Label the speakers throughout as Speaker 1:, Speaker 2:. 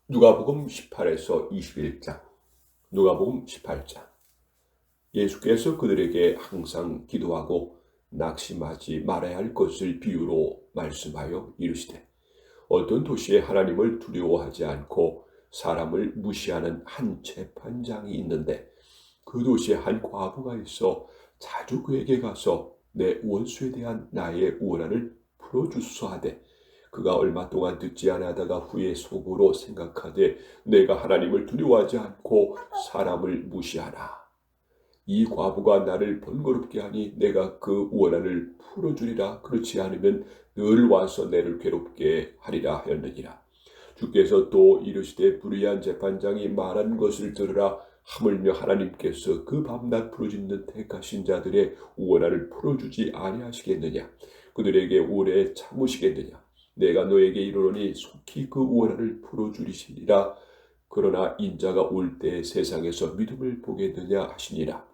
Speaker 1: 누가복음 18에서 21장. 누가복음 18장. 예수께서 그들에게 항상 기도하고 낙심하지 말아야 할 것을 비유로 말씀하여 이르시되, 어떤 도시에 하나님을 두려워하지 않고 사람을 무시하는 한 재판장이 있는데, 그 도시에 한 과부가 있어 자주 그에게 가서 내 원수에 대한 나의 원한을 풀어주소서 하되, 그가 얼마 동안 듣지 아니하다가 후에 속으로 생각하되, 내가 하나님을 두려워하지 않고 사람을 무시하나. 이 과부가 나를 번거롭게 하니 내가 그 원한을 풀어주리라. 그렇지 않으면 늘 와서 내를 괴롭게 하리라 하였느니라. 주께서 또 이르시되, 불의한 재판장이 말한 것을 들으라. 하물며 하나님께서 그 밤낮 부르짖는 택하신 자들의 원한을 풀어주지 아니하시겠느냐. 그들에게 오래 참으시겠느냐. 내가 너에게 이르노니 속히 그 원한을 풀어주리시리라. 그러나 인자가 올 때 세상에서 믿음을 보겠느냐 하시니라.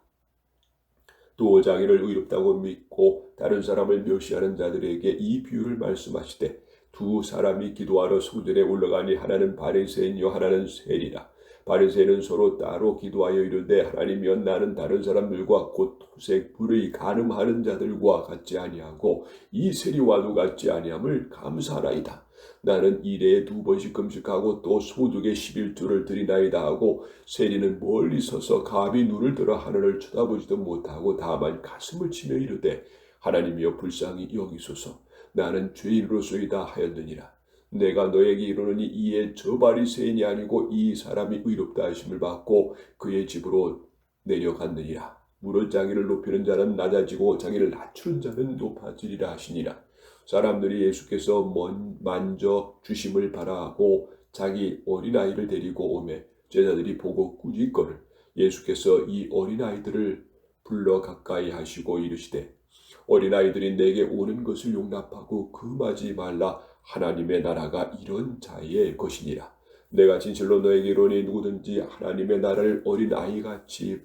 Speaker 1: 또 자기를 의롭다고 믿고 다른 사람을 멸시하는 자들에게 이 비유를 말씀하시되, 두 사람이 기도하러 성전에 올라가니 하나는 바리새인이요 하나는 세리라. 바리새인은 서로 따로 기도하여 이르되, 하나님이여, 나는 다른 사람들과 곧 토색 불의 간음하는 자들과 같지 아니하고 이 세리와도 같지 아니함을 감사하나이다. 나는 일에 2번씩 금식하고 또 소득의 11조를 드리나이다 하고, 세리는 멀리 서서 감히 눈을 들어 하늘을 쳐다보지도 못하고 다만 가슴을 치며 이르되, 하나님이여, 불쌍히 여기소서. 나는 죄인으로소이다 하였느니라. 내가 너에게 이르노니 이에 저 바리새인이 아니고 이 사람이 의롭다 하심을 받고 그의 집으로 내려갔느니라. 무릇 자기를 높이는 자는 낮아지고 자기를 낮추는 자는 높아지리라 하시니라. 사람들이 예수께서 만져 주심을 바라고 자기 어린아이를 데리고 오매 제자들이 보고 꾸짖거늘 예수께서 이 어린아이들을 불러 가까이 하시고 이르시되, 어린아이들이 내게 오는 것을 용납하고 금하지 말라. 하나님의 나라가 이런 자의 것이니라. 내가 진실로 너에게 이르노니 누구든지 하나님의 나라를 어린아이같이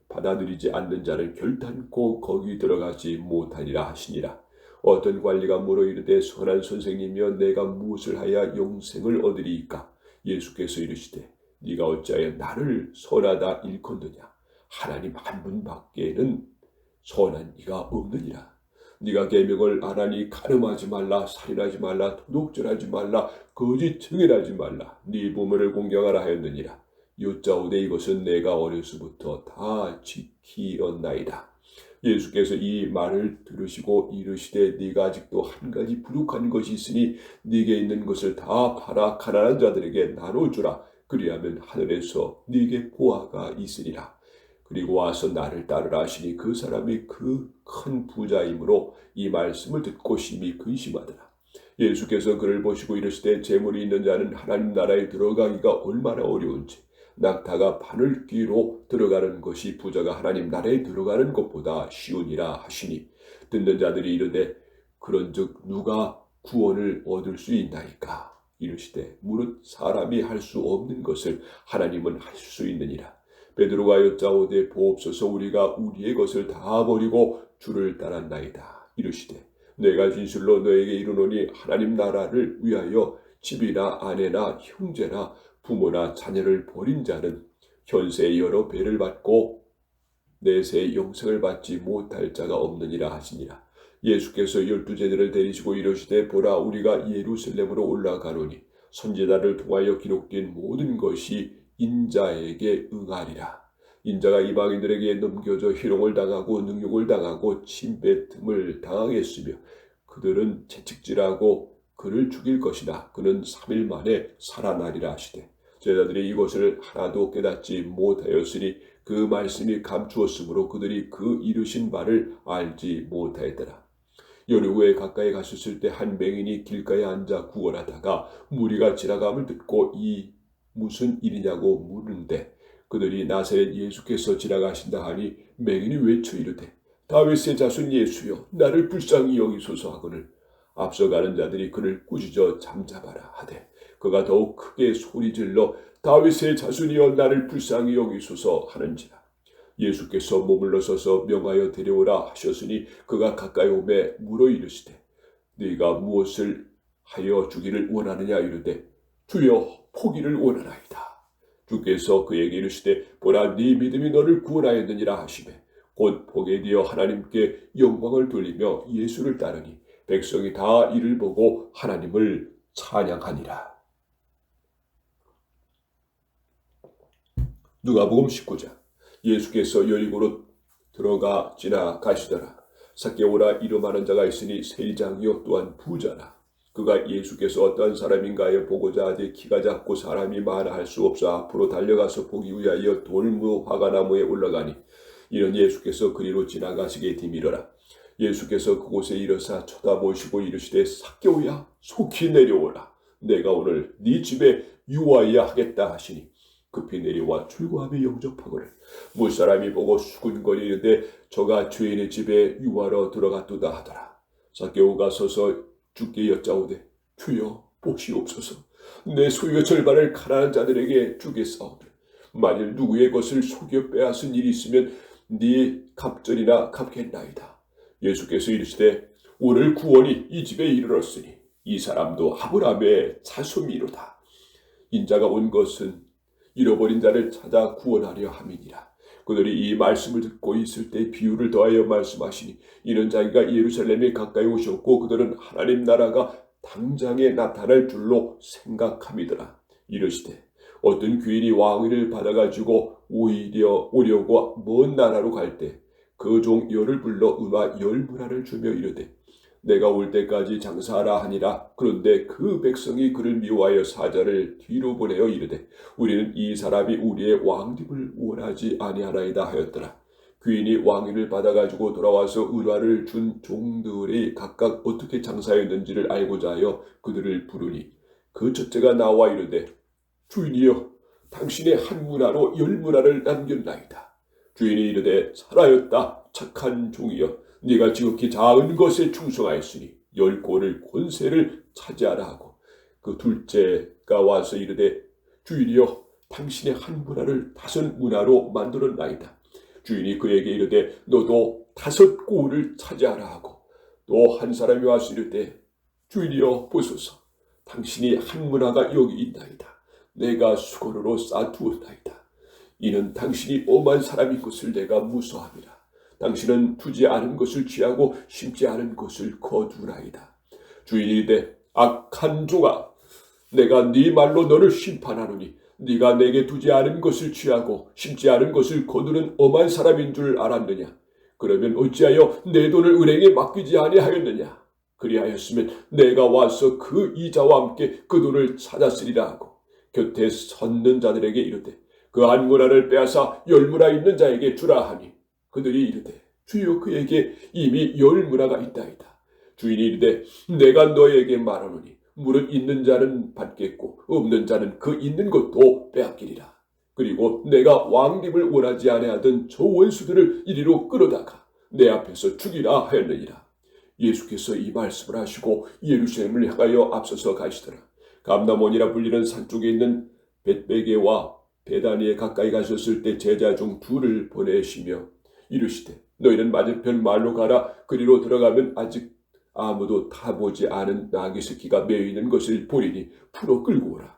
Speaker 1: 받아들이지 않는 자는 결단코 거기 들어가지 못하리라 하시니라. 어떤 관리가 물어 이르되, 선한 선생님이여, 내가 무엇을 하여 영생을 얻으리이까? 예수께서 이르시되, 네가 어찌하여 나를 선하다 일컫느냐? 하나님 한 분밖에는 선한 이가 없느니라. 네가 계명을 안하니 간음하지 말라, 살인하지 말라, 도둑질하지 말라, 거짓 증언하지 말라, 네 부모를 공경하라 하였느니라. 여짜오되, 이것은 내가 어려서부터 다 지키었나이다. 예수께서 이 말을 들으시고 이르시되, 네가 아직도 한 가지 부족한 것이 있으니 네게 있는 것을 다 팔아 가난한 자들에게 나눠주라. 그리하면 하늘에서 네게 보화가 있으리라. 그리고 와서 나를 따르라 하시니 그 사람이 그 큰 부자이므로 이 말씀을 듣고 심히 근심하더라. 예수께서 그를 보시고 이르시되, 재물이 있는 자는 하나님 나라에 들어가기가 얼마나 어려운지, 낙타가 바늘귀로 들어가는 것이 부자가 하나님 나라에 들어가는 것보다 쉬우니라 하시니, 듣는 자들이 이르되, 그런즉 누가 구원을 얻을 수 있나이까? 이르시되, 무릇 사람이 할 수 없는 것을 하나님은 할 수 있느니라. 베드로가 여짜오되, 보옵소서, 우리가 우리의 것을 다 버리고 주를 따랐나이다. 이르시되, 내가 진실로 너에게 이르노니 하나님 나라를 위하여 집이나 아내나 형제나 부모나 자녀를 버린 자는 현세의 여러 배를 받고 내세의 영생을 받지 못할 자가 없느니라 하시니라. 예수께서 12제자를 데리시고 이르시되, 보라, 우리가 예루살렘으로 올라가노니 선지자를 통하여 기록된 모든 것이 인자에게 응하리라. 인자가 이방인들에게 넘겨져 희롱을 당하고 능욕을 당하고 침뱉음을 당하겠으며 그들은 채찍질하고 그를 죽일 것이나 그는 3일 만에 살아나리라 하시되, 제자들이 이것을 하나도 깨닫지 못하였으니 그 말씀이 감추었으므로 그들이 그 이르신 바를 알지 못하였더라. 여리고에 가까이 갔었을 때 한 맹인이 길가에 앉아 구걸하다가 무리가 지나감을 듣고 이 무슨 일이냐고 묻는데, 그들이 나사렛 예수께서 지나가신다 하니 맹인이 외쳐 이르되, 다윗의 자손 예수여, 나를 불쌍히 여기소서 하거늘 앞서가는 자들이 그를 꾸짖어 잠잡아라 하되, 그가 더욱 크게 소리질러 다윗의 자손이여, 나를 불쌍히 여기소서 하는지라. 예수께서 머물러서서 명하여 데려오라 하셨으니 그가 가까이 오매 물어 이르시되, 네가 무엇을 하여 주기를 원하느냐 이르되, 주여, 포기를 원하나이다. 주께서 그에게 이르시되 보라 네 믿음이 너를 구원하였느니라 하시매 곧 보게 되어 하나님께 영광을 돌리며 예수를 따르니 백성이 다 이를 보고 하나님을 찬양하니라. 누가복음 19장. 예수께서 여리고로 들어가 지나가시더라. 삭개오라 이름하는 자가 있으니 세리장이요 또한 부자라. 그가 예수께서 어떠한 사람인가 하여 보고자 하되 키가 작고 사람이 많아 할 수 없어 앞으로 달려가서 보기 위하여 돌무 화가나무에 올라가니 이런 예수께서 그리로 지나가시게 디미러라. 예수께서 그곳에 이르사 쳐다보시고 이르시되 삭개오야 속히 내려오라. 내가 오늘 네 집에 유하여야 하겠다 하시니 급히 내려와 출구함에 영접하거늘 물사람이 보고 수군거리는데 저가 주인의 집에 유하러 들어갔도다 하더라. 삭개오가 서서 주께 여짜오되 주여 보시옵소서. 내 소유의 절반을 가난한 자들에게 주겠사오니 만일 누구의 것을 속여 빼앗은 일이 있으면 네 갑절이나 갚겠나이다. 예수께서 이르시되 오늘 구원이 이 집에 이르렀으니 이 사람도 아브라함의 자손이로다. 인자가 온 것은 잃어버린 자를 찾아 구원하려 함이니라. 그들이 이 말씀을 듣고 있을 때 비유를 더하여 말씀하시니 이는 자기가 예루살렘에 가까이 오셨고 그들은 하나님 나라가 당장에 나타날 줄로 생각함이더라. 이르시되 어떤 귀인이 왕위를 받아가지고 오려고 먼 나라로 갈 때 그 종 열을 불러 은화 10문화를 주며 이르되 내가 올 때까지 장사하라 하니라. 그런데 그 백성이 그를 미워하여 사자를 뒤로 보내어 이르되 우리는 이 사람이 우리의 왕립을 원하지 아니하나이다 하였더라. 귀인이 왕위를 받아가지고 돌아와서 은화를 준 종들이 각각 어떻게 장사했는지를 알고자 하여 그들을 부르니 그 첫째가 나와 이르되 주인이여 당신의 한 문화로 10문화를 남겼나이다. 주인이 이르되 잘하였다 착한 종이여 네가 지극히 작은 것에 충성하였으니 10골을 권세를 차지하라 하고 그 둘째가 와서 이르되 주인이여 당신의 한 문화를 5문화로 만들었나이다. 주인이 그에게 이르되 너도 5골을 차지하라 하고 또 한 사람이 와서 이르되 주인이여 보소서 당신이 한 문화가 여기 있나이다. 내가 수고로로 쌓두었나이다. 이는 당신이 엄한 사람인 것을 내가 무서워함이라. 당신은 두지 않은 것을 취하고 심지 않은 것을 거두나이다. 주인이 이르되 악한 종아 내가 네 말로 너를 심판하노니 네가 내게 두지 않은 것을 취하고 심지 않은 것을 거두는 엄한 사람인 줄 알았느냐. 그러면 어찌하여 내 돈을 은행에 맡기지 아니하였느냐. 그리하였으면 내가 와서 그 이자와 함께 그 돈을 찾았으리라 하고 곁에 섰는 자들에게 이르되 그 한 문화를 빼앗아 10문화 있는 자에게 주라 하니 그들이 이르되 주여 그에게 이미 10문화가 있다이다. 주인이 이르되 내가 너에게 말하노니 무릇 있는 자는 받겠고 없는 자는 그 있는 것도 빼앗기리라. 그리고 내가 왕립을 원하지 아니하던 저 원수들을 이리로 끌어다가 내 앞에서 죽이라 하였느니라. 예수께서 이 말씀을 하시고 예루살렘을 향하여 앞서서 가시더라. 감람원이라 불리는 산 쪽에 있는 벳베게와 베다니에 가까이 가셨을 때 제자 중 2를 보내시며 이르시되 너희는 맞은편 말로 가라. 그리로 들어가면 아직 아무도 타보지 않은 나귀 새끼가 매여 있는 것을 보리니 풀어 끌고 오라.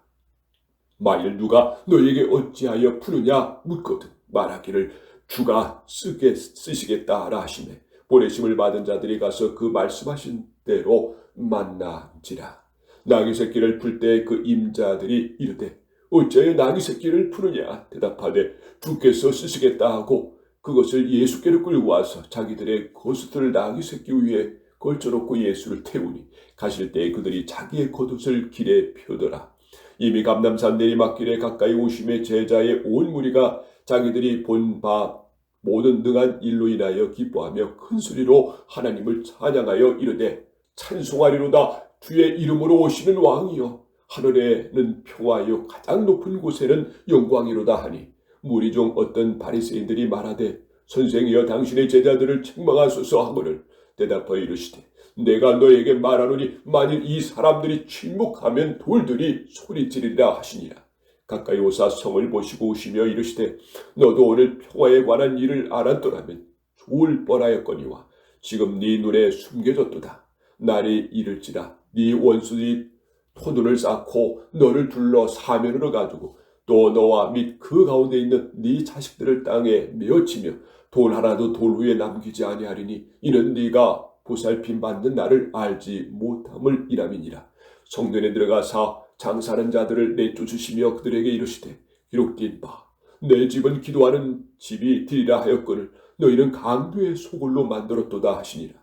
Speaker 1: 만일 누가 너에게 어찌하여 푸느냐 묻거든 말하기를 주가 쓰시겠다 하라 하시매 보내심을 받은 자들이 가서 그 말씀하신 대로 만난지라. 나귀 새끼를 풀 때 그 임자들이 이르되 어찌하여 나귀 새끼를 푸느냐 대답하되 주께서 쓰시겠다 하고 그것을 예수께로 끌고 와서 자기들의 겉옷을 나귀 새끼 위에 걸쳐놓고 예수를 태우니 가실 때 그들이 자기의 겉옷을 길에 펴더라. 이미 감람산 내리막길에 가까이 오심에 제자의 온 무리가 자기들이 본 바 모든 능한 일로 인하여 기뻐하며 큰 소리로 하나님을 찬양하여 이르되 찬송하리로다. 주의 이름으로 오시는 왕이여 하늘에는 평화요 가장 높은 곳에는 영광이로다 하니 무리 중 어떤 바리새인들이 말하되 선생이여 당신의 제자들을 책망하소서 하거늘 대답하여 이르시되 내가 너에게 말하노니 만일 이 사람들이 침묵하면 돌들이 소리지르리라 하시니라. 가까이 오사 성을 보시고 오시며 이르시되 너도 오늘 평화에 관한 일을 알았더라면 좋을 뻔하였거니와 지금 네 눈에 숨겨졌도다. 날이 이를지라 네 원수들이 포도를 쌓고 너를 둘러 사면으로 가두고 또 너와 및 그 가운데 있는 네 자식들을 땅에 메어치며 돌 하나도 돌 위에 남기지 아니하리니 이는 네가 보살핌 받는 나를 알지 못함을 이람이니라. 성전에 들어가사 장사하는 자들을 내쫓으시며 그들에게 이르시되 기록된 바 내 집은 기도하는 집이 되리라 하였거늘 너희는 강도의 소굴로 만들었도다 하시니라.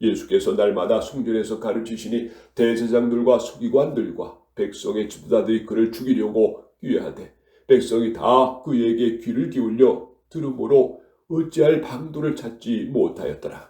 Speaker 1: 예수께서 날마다 성전에서 가르치시니 대제사장들과 서기관들과 백성의 지도자들이 그를 죽이려고 꾀하되 백성이 다 그에게 귀를 기울여 들음으로 어찌할 방도를 찾지 못하였더라.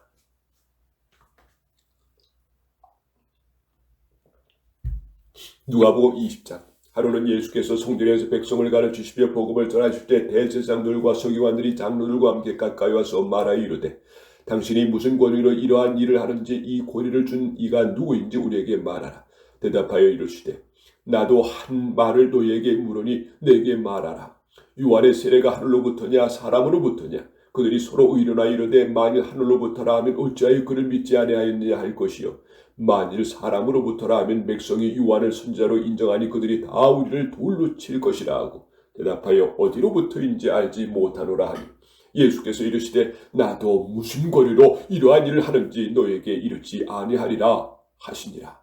Speaker 1: 누가복음 20장. 하루는 예수께서 성전에서 백성을 가르치시며 복음을 전하실 때 대제사장들과 서기관들이 장로들과 함께 가까이 와서 말하여 이르되 당신이 무슨 권위로 이러한 일을 하는지 이 권위를 준 이가 누구인지 우리에게 말하라. 대답하여 이르시되 나도 한 말을 너희에게 물으니 내게 말하라. 요한의 세례가 하늘로부터냐 사람으로부터냐. 그들이 서로 의논하 이르되 만일 하늘로부터라 하면 어찌하여 그를 믿지 아니하였느냐 할 것이요 만일 사람으로부터라 하면 백성이 요한을 선지자로 인정하니 그들이 다 우리를 돌로 칠 것이라 하고 대답하여 어디로부터인지 알지 못하노라 하니 예수께서 이르시되 나도 무슨 권위로 이러한 일을 하는지 너에게 이르지 아니하리라 하시니라.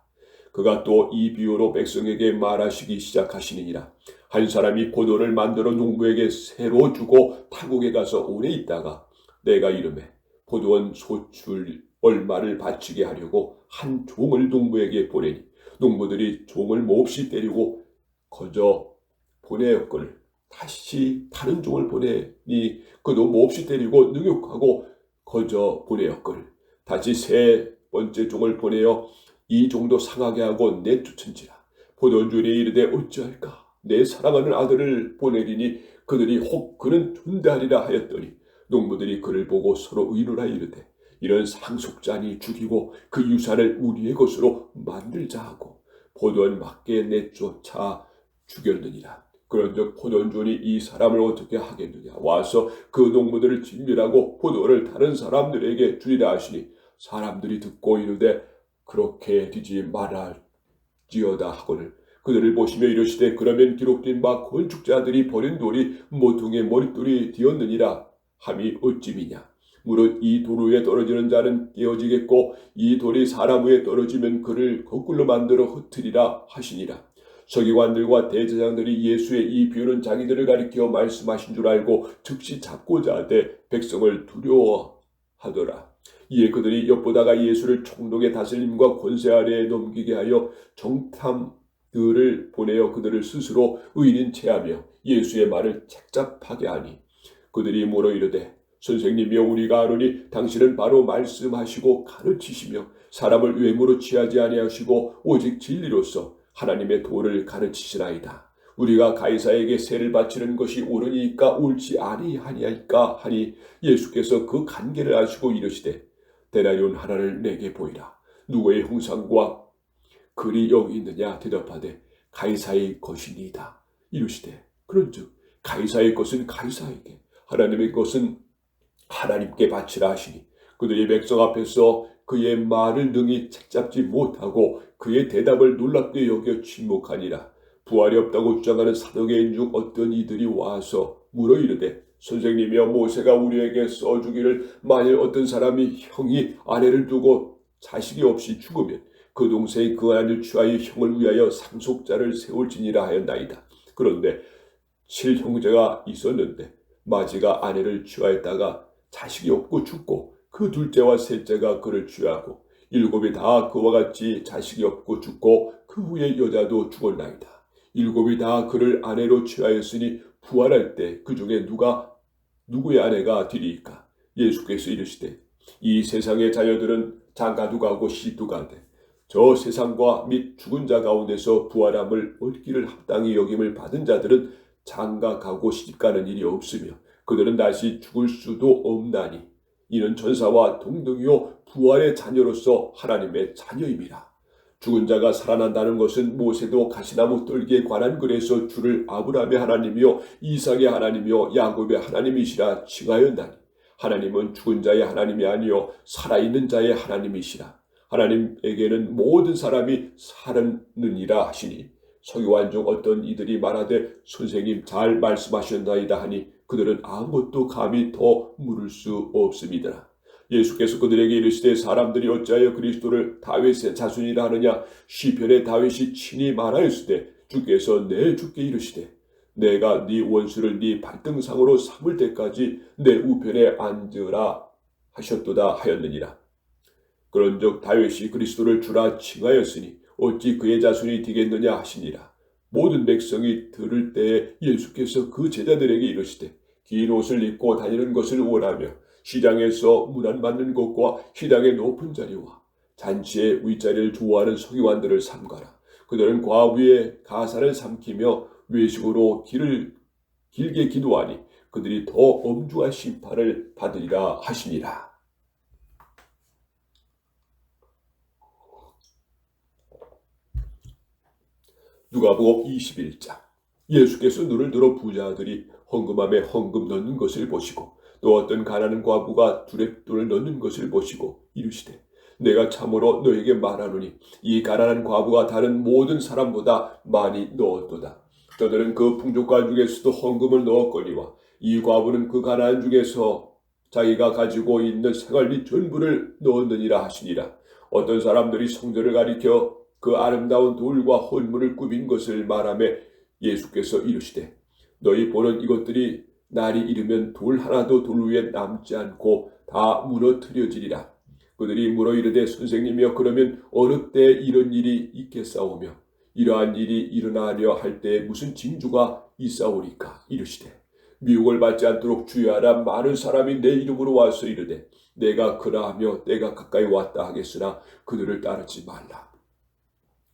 Speaker 1: 그가 또 이 비유로 백성에게 말하시기 시작하시니라. 한 사람이 포도를 만들어 농부에게 새로 주고 타국에 가서 오래 있다가 내가 이르매 포도원 소출 얼마를 바치게 하려고 한 종을 농부에게 보내니 농부들이 종을 몹시 때리고 거저 보내었거늘 다시 다른 종을 보내니 그도 몹시 때리고 능욕하고 거저 보내었거늘 다시 세 번째 종을 보내어 이 종도 상하게 하고 내쫓은지라. 포도주인이 이르되 어찌할까 내 사랑하는 아들을 보내리니 그들이 혹 그는 존대하리라 하였더니 농부들이 그를 보고 서로 의논하 이르되 이런 상속자니 죽이고 그 유산을 우리의 것으로 만들자 하고 포도원 밖에 내쫓아 죽였느니라. 그런즉 포도주인이 이 사람을 어떻게 하겠느냐 와서 그 농부들을 진멸하고 포도를 다른 사람들에게 주리라 하시니 사람들이 듣고 이르되 그렇게 되지 말할지어다 하거늘 그들을 보시며 이르시되 그러면 기록된 바 건축자들이 버린 돌이 모퉁이의 머릿돌이 되었느니라 함이 어찌미냐. 무릇 이 돌 위에 떨어지는 자는 깨어지겠고 이 돌이 사람 위에 떨어지면 그를 거꾸로 만들어 흩으리라 하시니라. 서기관들과 대제사장들이 예수의 이 비유는 자기들을 가리켜 말씀하신 줄 알고 즉시 잡고자 하되 백성을 두려워하더라. 이에 그들이 엿보다가 예수를 총독의 다스림과 권세 아래에 넘기게 하여 정탐들을 보내어 그들을 스스로 의인인 체하며 예수의 말을 책잡하게 하니 그들이 물어 이르되 선생님이여 우리가 아노니 당신은 바로 말씀하시고 가르치시며 사람을 외모로 취하지 아니하시고 오직 진리로서 하나님의 도를 가르치시나이다. 우리가 가이사에게 세를 바치는 것이 옳으니까 옳지 아니하니까 하니 예수께서 그 간계를 아시고 이르시되 데나리온 하나를 내게 보이라. 누구의 형상과 글이 여기 있느냐 대답하되 가이사의 것이니이다. 이르시되 그런즉 가이사의 것은 가이사에게 하나님의 것은 하나님께 바치라 하시니 그들이 백성 앞에서 그의 말을 능히 책잡지 못하고 그의 대답을 놀랍게 여겨 침묵하니라. 부활이 없다고 주장하는 사도계인 중 어떤 이들이 와서 물어 이르되 선생님이여 모세가 우리에게 써주기를 만일 어떤 사람이 형이 아내를 두고 자식이 없이 죽으면 그 동생이 그 아내를 취하여 형을 위하여 상속자를 세울지니라 하였나이다. 그런데 7형제가 있었는데 마지가 아내를 취하였다가 자식이 없고 죽고 그 둘째와 셋째가 그를 취하고 7이 다 그와 같이 자식이 없고 죽고 그 후에 여자도 죽었나이다. 7이 다 그를 아내로 취하였으니 부활할 때 그 중에 누구의 아내가 되리이까? 예수께서 이르시되 이 세상의 자녀들은 장가도 가고 시도 가되 저 세상과 및 죽은 자 가운데서 부활함을 얻기를 합당히 여김을 받은 자들은 장가 가고 시집가는 일이 없으며 그들은 다시 죽을 수도 없나니 이는 전사와 동등이요 부활의 자녀로서 하나님의 자녀임이라. 죽은 자가 살아난다는 것은 모세도 가시나무 떨기에 관한 글에서 주를 아브라함의 하나님이요 이삭의 하나님이요 야곱의 하나님이시라 칭하였나니 하나님은 죽은 자의 하나님이 아니요 살아있는 자의 하나님이시라. 하나님에게는 모든 사람이 살았느니라 하시니 서기관 중 어떤 이들이 말하되 선생님 잘 말씀하셨나이다 하니 그들은 아무것도 감히 더 물을 수 없습니다. 예수께서 그들에게 이르시되 사람들이 어찌하여 그리스도를 다윗의 자손이라 하느냐 시편에 다윗이 친히 말하였으되 주께서 내 주께 이르시되 내가 네 원수를 네 발등상으로 삼을 때까지 내 우편에 앉으라 하셨도다 하였느니라. 그런즉 다윗이 그리스도를 주라 칭하였으니 어찌 그의 자손이 되겠느냐 하시니라. 모든 백성이 들을 때에 예수께서 그 제자들에게 이르시되 긴 옷을 입고 다니는 것을 원하며 시장에서 문안 받는 것과 시장의 높은 자리와 잔치의 윗자리를 좋아하는 서기관들을 삼가라. 그들은 과부의 가사를 삼키며 외식으로 길게 기도하니 그들이 더 엄중한 심판을 받으리라 하시니라. 누가복음 21장. 예수께서 눈을 들어 부자들이 헌금함에 헌금 넣는 것을 보시고 또 어떤 가난한 과부가 두렙돈을 넣는 것을 보시고 이르시되 내가 참으로 너에게 말하노니 이 가난한 과부가 다른 모든 사람보다 많이 넣었도다. 저들은 그 풍족한 중에서도 헌금을 넣었거니와 이 과부는 그 가난한 중에서 자기가 가지고 있는 생활비 전부를 넣었느니라 하시니라. 어떤 사람들이 성전을 가리켜 그 아름다운 돌과 헌물을 꾸민 것을 말하며 예수께서 이르시되 너희 보는 이것들이 날이 이르면 돌 하나도 돌 위에 남지 않고 다 무너뜨려지리라. 그들이 물어 이르되 선생님이여 그러면 어느 때 이런 일이 있겠사오며 이러한 일이 일어나려 할 때 무슨 징조가 있사오리까? 이르시되 미혹을 받지 않도록 주의하라. 많은 사람이 내 이름으로 와서 이르되 내가 그러하며 때가 가까이 왔다 하겠으나 그들을 따르지 말라.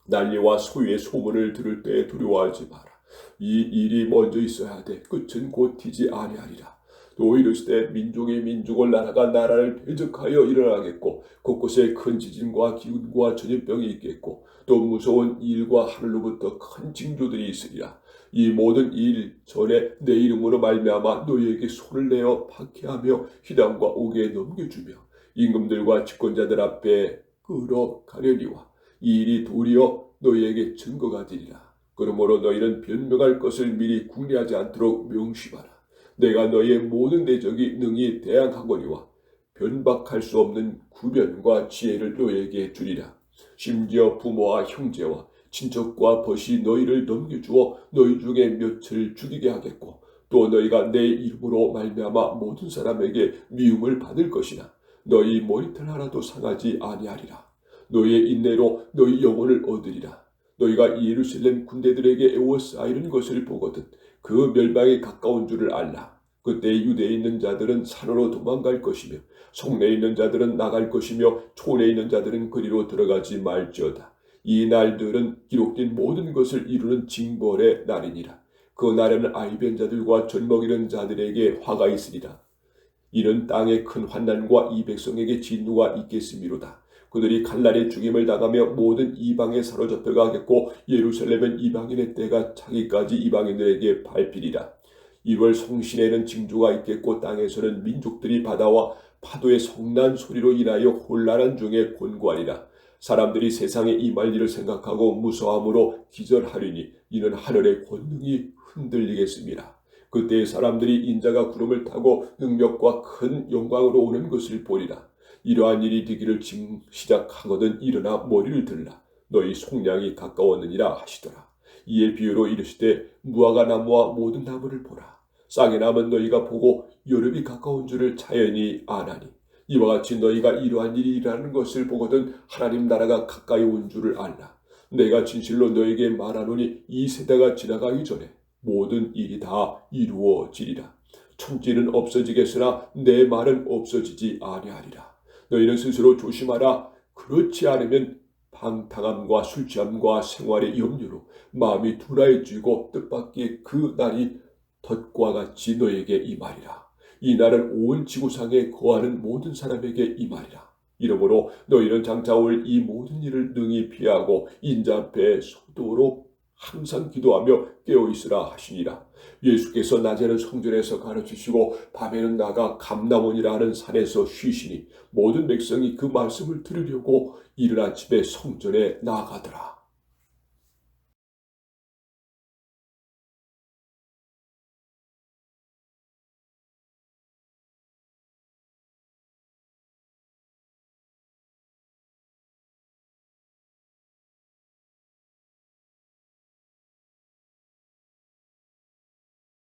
Speaker 1: 난리와 소유의 소문을 들을 때에 두려워하지 마라. 이 일이 먼저 있어야 돼. 끝은 곧 티지 아니하리라. 또 이르시되 민족이 민족을 나라가 나라를 대적하여 일어나겠고 곳곳에 큰 지진과 기근과 전염병이 있겠고 또 무서운 일과 하늘로부터 큰 징조들이 있으리라. 이 모든 일 전에 내 이름으로 말미암아 너희에게 손을 내어 박해하며 희단과 옥에 넘겨주며 임금들과 집권자들 앞에 끌어가려니와 이 일이 도리어 너희에게 증거가 되리라. 그러므로 너희는 변명할 것을 미리 궁리하지 않도록 명심하라. 내가 너희의 모든 대적이 능히 대항하거니와 변박할 수 없는 구변과 지혜를 너희에게 주리라. 심지어 부모와 형제와 친척과 벗이 너희를 넘겨주어 너희 중에 몇을 죽이게 하겠고 또 너희가 내 이름으로 말미암아 모든 사람에게 미움을 받을 것이나 너희 머리털 하나도 상하지 아니하리라. 너희의 인내로 너희 영혼을 얻으리라. 너희가 예루살렘 군대들에게 에워싸이는 것을 보거든 그 멸망이 가까운 줄을 알라. 그때 유대에 있는 자들은 산으로 도망갈 것이며 성내에 있는 자들은 나갈 것이며 촌에 있는 자들은 그리로 들어가지 말지어다. 이 날들은 기록된 모든 것을 이루는 징벌의 날이니라. 그 날에는 아이변자들과 젖먹이는 자들에게 화가 있으리라. 이는 땅에 큰 환난과 이 백성에게 진노가 있겠음이로다. 그들이 칼날에 죽임을 당하며 모든 이방에 사로잡혀가겠고 예루살렘은 이방인의 때가 차기까지 이방인들에게 밟히리라. 1월 성신에는 징조가 있겠고 땅에서는 민족들이 바다와 파도의 성난 소리로 인하여 혼란한 중에 곤고하리라. 사람들이 세상에 임할 일을 생각하고 무서함으로 기절하리니 이는 하늘의 권능이 흔들리겠습니다. 그때 사람들이 인자가 구름을 타고 능력과 큰 영광으로 오는 것을 보리라. 이러한 일이 되기를 지금 시작하거든 일어나 머리를 들라. 너희 속량이 가까웠느니라 하시더라. 이에 비유로 이르시되 무화과 나무와 모든 나무를 보라. 싹이 나면 너희가 보고 여름이 가까운 줄을 자연히 아나니 이와 같이 너희가 이러한 일이 일어나는 것을 보거든 하나님 나라가 가까이 온 줄을 알라. 내가 진실로 너에게 말하노니 이 세대가 지나가기 전에 모든 일이 다 이루어지리라. 천지는 없어지겠으나 내 말은 없어지지 아니하리라. 너희는 스스로 조심하라. 그렇지 않으면 방탕함과 술취함과 생활의 염려로 마음이 둔화해지고 뜻밖의 그 날이 덫과 같이 너에게 임하리라. 이 날은 온 지구상에 거하는 모든 사람에게 임하리라. 이러므로 너희는 장차 올 이 모든 일을 능히 피하고 인자 앞에 서도록 항상 기도하며 깨어있으라 하시니라. 예수께서 낮에는 성전에서 가르치시고 밤에는 나가 감람원이라 하는 산에서 쉬시니 모든 백성이 그 말씀을 들으려고 이른 아침에 성전에 나아가더라.